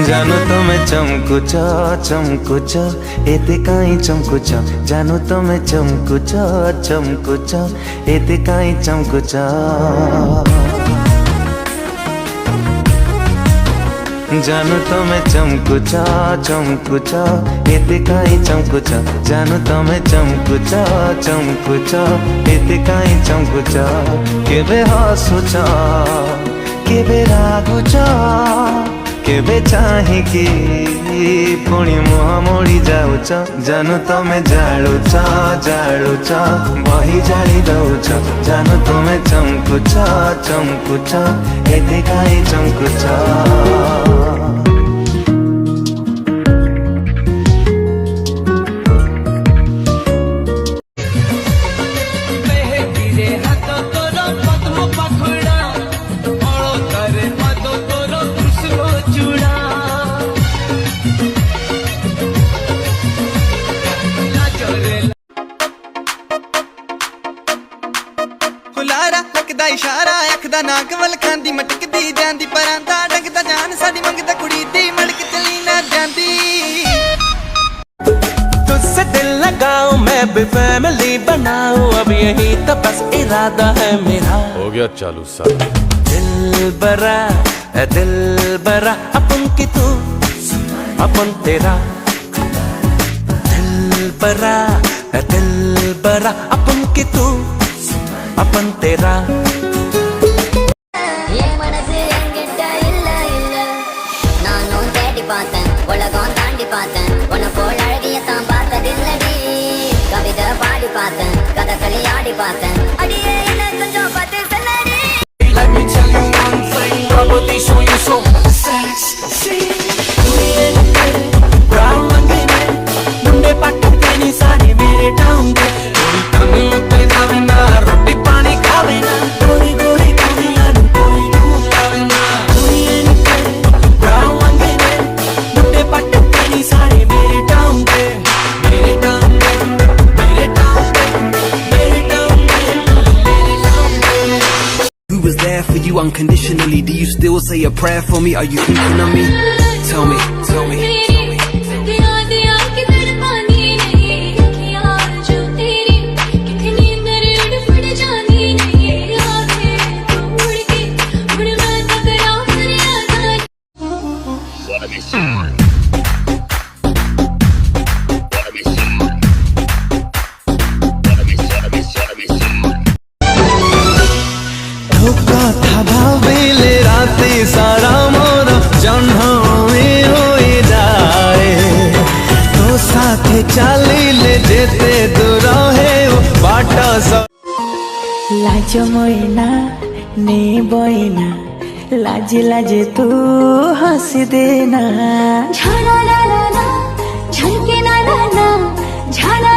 जानू तुम्हें चमकुच चमकुच एते काई चमकुच जानू तुम्हें चमकुच चमकुच एते काई चमकुच जानू तुम्हें चमकुच चमकुच एते काई चमकुच जानू तुम्हें चमकुच चमकुच एते काई चमकुच केबे हसुच केबे रागुच केबे चाहिकी पुणी मुह मोड़ी जाऊच जानू तमें जालुच जालुच बही जाली दौच जानू तमें चमकुच चमकुच एते काई चमकुच हुलारा लगदा इशारा अख दा नाक वल खांदी मटकदी जांदी परांदा डंगदा जान साडी मंगदा कुड़ी दी मड़क चली ना जांदी तुझसे दिल लगाऊं मैं भी फैमिली बनाऊं अब यही तो बस इरादा है मेरा हो गया चालू साहब दिल बरा अपन की तू अपन तेरा दिल बरा अपन की तू अपन तेरा ये मनसु एंगिट्ट इल्ल इल्ल नानु தேடி பார்த்தேன் உலகம் தாண்டி பார்த்தேன் உன்னை போல் அழகிய தான் பார்த்ததில்லடி கவிதை பாடி பார்த்தேன் கதகளி ஆடி பார்த்தேன் அடியே என்ன கொஞ்சம் பார்த்து சொல்லடி Let me tell you one thing probably show you so sexy brown रंगीने मुंडे पटके नी सारे मेरे टाउन दे तन्नू ते जावे ना रोटी पानी खावे ना गोरी गोरी दुनिया नु कोई नू लावे ना brown रंगीने मुंडे पटके नी सारे मेरे टाउन दे मेरे टाउन दे मेरे टाउन दे मेरे town they Who was there for you unconditionally? Do you still say a prayer for me? Are you thinking of me? Tell me, tell me. কথা ভাবিলে রাতে সারা মোর জহ্ন হয়ে যায় তো সাথে চালিলে যেতে দূর হেও বাটা लाज मोइना ने बोइना लाज लाज तू हंस देना झाड़ा ला ला ला झलके ना ना ना झाड़ा